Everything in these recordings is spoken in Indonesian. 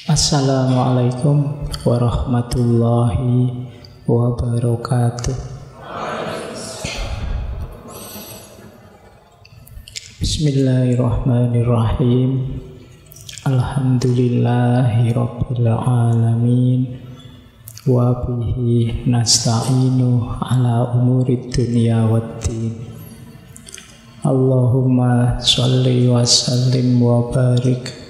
Assalamualaikum warahmatullahi wabarakatuh. Bismillahirrahmanirrahim. Alhamdulillahi rabbil alamin. Wa bihi nasta'inu ala umurid dunya waddin. Allahumma sholli wa sallim wa barik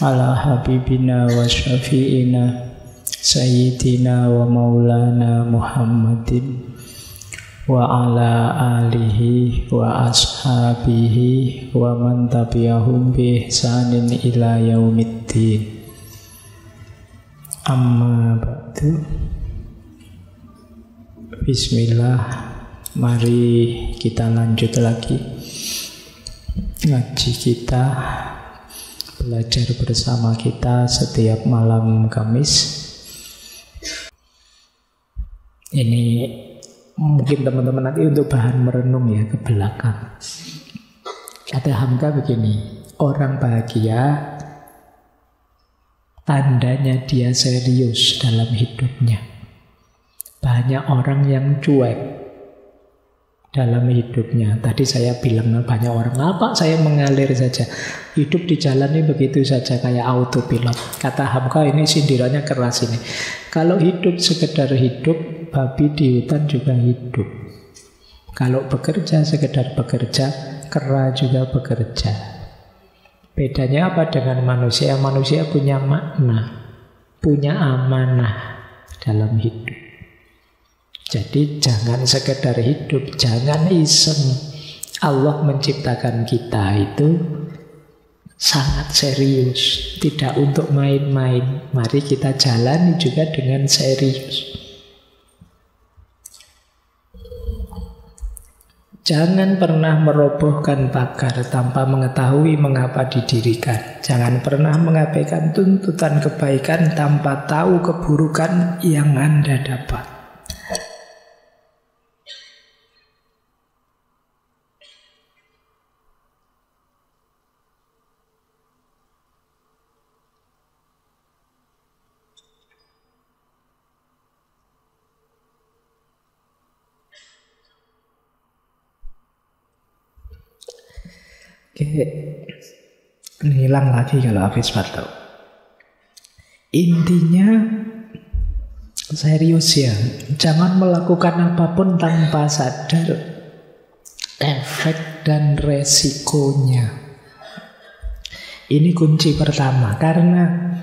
ala habibina wa syafi'ina sayyidina wa maulana Muhammadin wa ala alihi wa ashabihi wa man tabi'ahum bi ihsanin ila yaumiddin. Amma ba'du. Bismillah. Mari kita lanjut lagi ngaji kita, belajar bersama kita setiap malam Kamis. Ini mungkin teman-teman nanti untuk bahan merenung ya ke belakang. Kata Hamka begini, orang bahagia tandanya dia serius dalam hidupnya. Banyak orang yang cuek dalam hidupnya. Tadi saya bilang banyak orang, apa saya mengalir saja. Hidup dijalani begitu saja kayak autopilot. Kata Hamka ini sindirannya keras ini. Kalau hidup sekedar hidup, babi di hutan juga hidup. Kalau bekerja sekedar bekerja, kera juga bekerja. Bedanya apa dengan manusia? Manusia punya makna, punya amanah dalam hidup. Jadi jangan sekedar hidup, jangan iseng. Allah menciptakan kita itu sangat serius, tidak untuk main-main. Mari kita jalani juga dengan serius. Jangan pernah merobohkan pagar tanpa mengetahui mengapa didirikan. Jangan pernah mengabaikan tuntutan kebaikan tanpa tahu keburukan yang Anda dapat. Oke, hilang lagi kalau habis waktu. Intinya serius ya, jangan melakukan apapun tanpa sadar efek dan resikonya. Ini kunci pertama, karena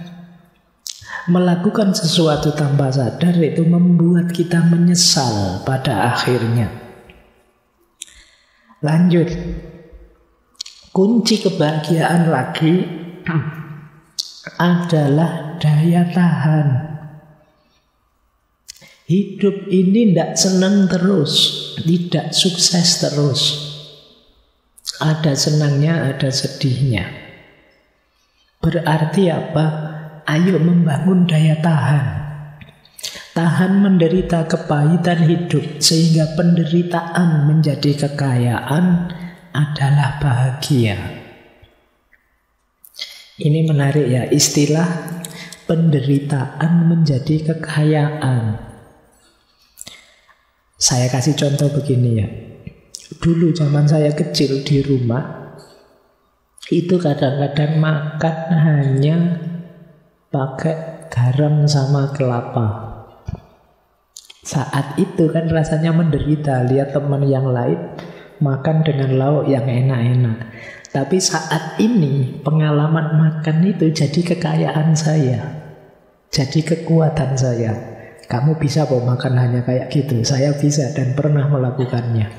melakukan sesuatu tanpa sadar itu membuat kita menyesal pada akhirnya. Lanjut. Kunci kebahagiaan lagi adalah daya tahan. Hidup ini tidak senang terus, tidak sukses terus. Ada senangnya, ada sedihnya. Berarti apa? Ayo membangun daya tahan. Tahan menderita kepahitan hidup, sehingga penderitaan menjadi kekayaan adalah bahagia. Ini menarik ya, istilah penderitaan menjadi kekayaan. Saya kasih contoh begini ya. Dulu zaman saya kecil di rumah, itu kadang-kadang makan hanya pakai garam sama kelapa. Saat itu kan rasanya menderita, lihat teman yang lain makan dengan lauk yang enak-enak. Tapi saat ini pengalaman makan itu jadi kekayaan saya, jadi kekuatan saya. Kamu bisa kok makan hanya kayak gitu. Saya bisa dan pernah melakukannya.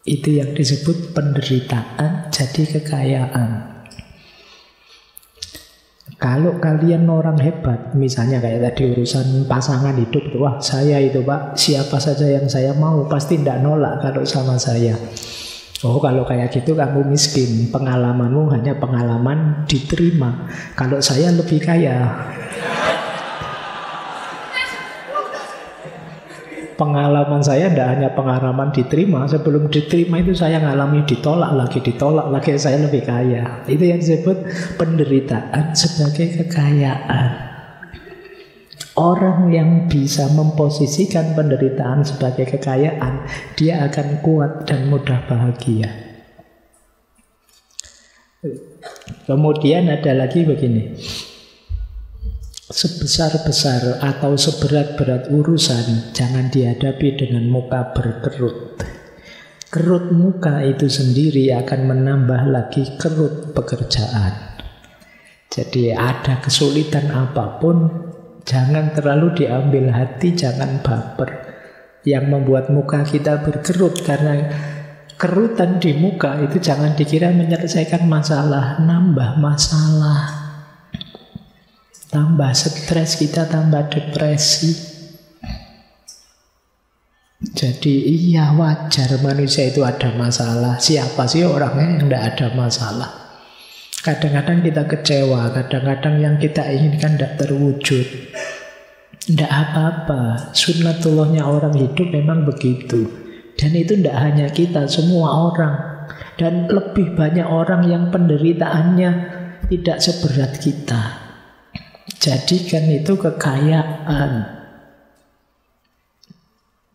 Itu yang disebut penderitaan jadi kekayaan. Kalau kalian orang hebat, misalnya kayak tadi urusan pasangan hidup, wah saya itu Pak, siapa saja yang saya mau pasti tidak nolak kalau sama saya. Oh kalau kayak gitu kamu miskin, pengalamanmu hanya pengalaman diterima. Kalau saya lebih kaya. pengalaman saya tidak hanya pengalaman diterima. Sebelum diterima itu saya ngalami ditolak lagi, saya lebih kaya. Itu yang disebut penderitaan sebagai kekayaan. Orang yang bisa memposisikan penderitaan sebagai kekayaan, dia akan kuat dan mudah bahagia. Kemudian ada lagi begini. Sebesar-besar atau seberat-berat urusan jangan dihadapi dengan muka berkerut. Kerut muka itu sendiri akan menambah lagi kerut pekerjaan. Jadi ada kesulitan apapun, jangan terlalu diambil hati, jangan baper. Yang membuat muka kita berkerut, karena kerutan di muka itu jangan dikira menyelesaikan masalah, nambah masalah. Tambah stres kita, tambah depresi. Jadi iya, wajar manusia itu ada masalah. Siapa sih orangnya yang tidak ada masalah? Kadang-kadang kita kecewa, kadang-kadang yang kita inginkan tidak terwujud. Tidak apa-apa, sunnatullahnya orang hidup memang begitu. Dan itu tidak hanya kita, semua orang. Dan lebih banyak orang yang penderitaannya tidak seberat kita. Jadikan itu kekayaan.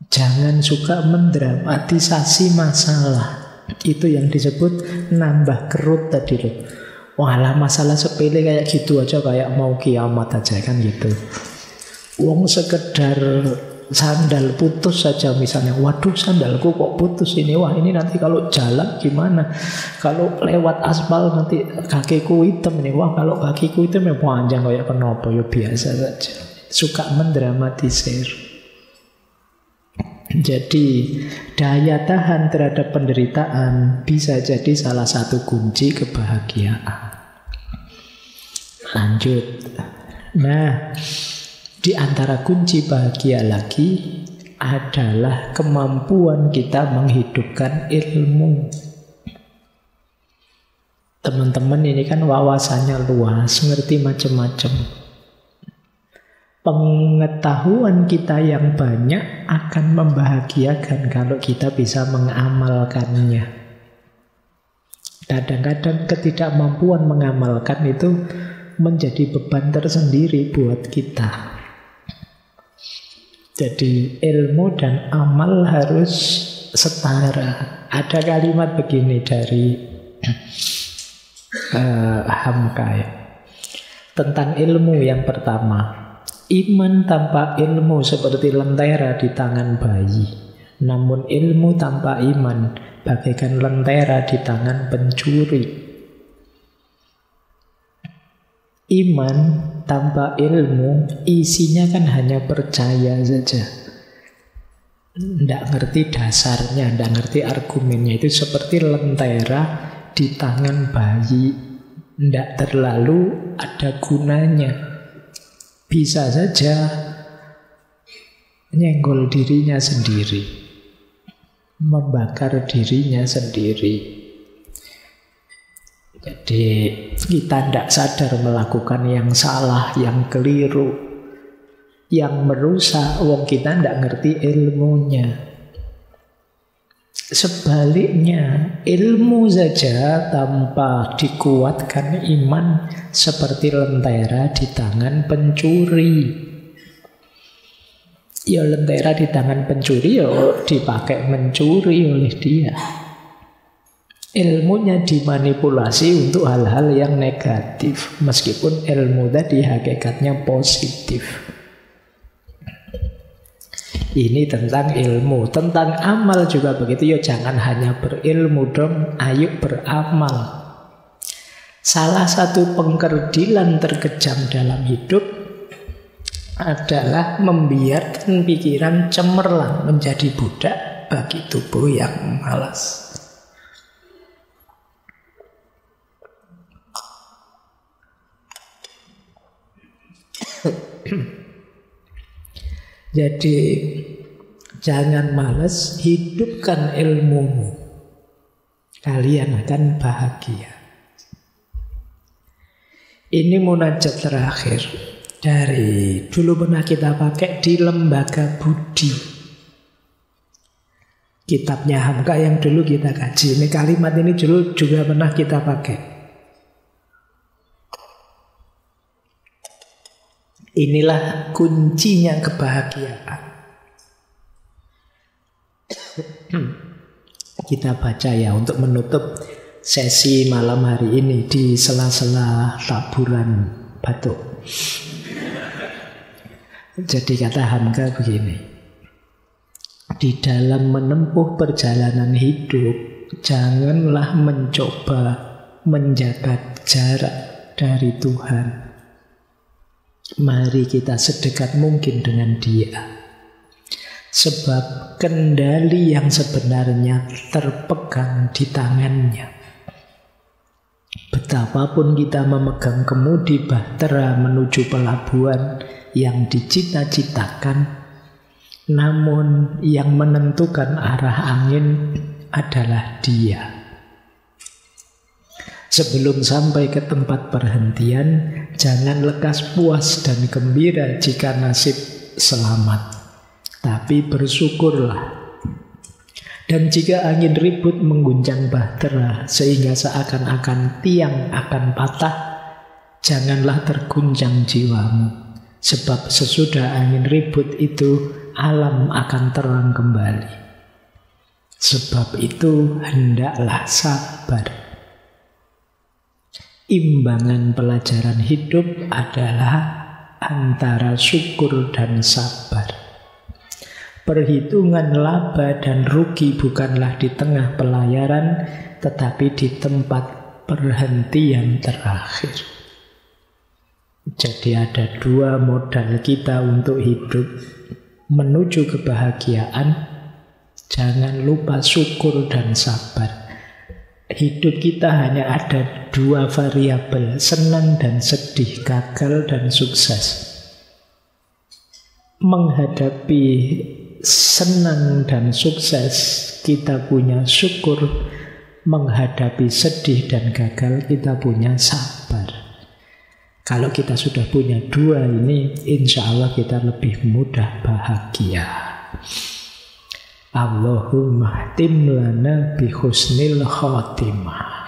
Jangan suka mendramatisasi masalah. Itu yang disebut nambah kerut tadi loh. Walah, masalah sepele kayak gitu aja, kayak mau kiamat aja kan gitu. Wong sekedar sandal putus saja misalnya, waduh sandalku kok putus ini, wah ini nanti kalau jalan gimana, kalau lewat aspal nanti kakiku hitam nih, wah kalau kakiku hitam ya panjang kayak kenapa, ya biasa saja. Suka mendramatisir. Jadi daya tahan terhadap penderitaan bisa jadi salah satu kunci kebahagiaan. Lanjut. Nah, di antara kunci bahagia lagi adalah kemampuan kita menghidupkan ilmu. Teman-teman ini kan wawasannya luas, ngerti macam-macam. Pengetahuan kita yang banyak akan membahagiakan kalau kita bisa mengamalkannya. Kadang-kadang ketidakmampuan mengamalkan itu menjadi beban tersendiri buat kita. Jadi ilmu dan amal harus setara. Ada kalimat begini dari Hamka tentang ilmu yang pertama. Iman tanpa ilmu seperti lentera di tangan bayi. Namun ilmu tanpa iman bagaikan lentera di tangan pencuri. Iman tanpa ilmu isinya kan hanya percaya saja. Tidak ngerti dasarnya, tidak ngerti argumennya. Itu seperti lentera di tangan bayi. Tidak terlalu ada gunanya. Bisa saja nyenggol dirinya sendiri, membakar dirinya sendiri. Jadi kita tidak sadar melakukan yang salah, yang keliru, yang merusak. Wong kita tidak ngerti ilmunya. Sebaliknya, ilmu saja tanpa dikuatkan iman seperti lentera di tangan pencuri. Ya lentera di tangan pencuri ya dipakai mencuri oleh dia. Ilmunya dimanipulasi untuk hal-hal yang negatif, meskipun ilmu tadi hakikatnya positif. Ini tentang ilmu. Tentang amal juga begitu. Ya jangan hanya berilmu dong, ayo beramal. Salah satu pengkerdilan terkejam dalam hidup adalah membiarkan pikiran cemerlang menjadi budak bagi tubuh yang malas. Jadi jangan malas, hidupkan ilmumu. Kalian akan bahagia. Ini munajat terakhir dari dulu pernah kita pakai di Lembaga Budi. Kitabnya Hamka yang dulu kita kaji. Ini kalimat ini dulu juga pernah kita pakai. Inilah kuncinya kebahagiaan. Kita baca ya untuk menutup sesi malam hari ini di sela-sela taburan batuk. Jadi kata Hamka begini, di dalam menempuh perjalanan hidup, janganlah mencoba menjaga jarak dari Tuhan. Mari kita sedekat mungkin dengan Dia. Sebab kendali yang sebenarnya terpegang di tangannya. Betapapun kita memegang kemudi bahtera menuju pelabuhan yang dicita-citakan, namun yang menentukan arah angin adalah Dia. Sebelum sampai ke tempat perhentian, jangan lekas puas dan gembira jika nasib selamat. Tapi bersyukurlah. Dan jika angin ribut mengguncang bahtera sehingga seakan-akan tiang akan patah, janganlah terguncang jiwamu. Sebab sesudah angin ribut itu, alam akan terang kembali. Sebab itu hendaklah sabar. Imbangan pelajaran hidup adalah antara syukur dan sabar. Perhitungan laba dan rugi bukanlah di tengah pelayaran, tetapi di tempat perhentian terakhir. Jadi ada dua modal kita untuk hidup. Menuju kebahagiaan, jangan lupa syukur dan sabar. Hidup kita hanya ada dua variabel, senang dan sedih, gagal dan sukses. Menghadapi senang dan sukses, kita punya syukur. Menghadapi sedih dan gagal, kita punya sabar. Kalau kita sudah punya dua ini, insya Allah kita lebih mudah bahagia. Allahumma tim lana bi husnil khatimah.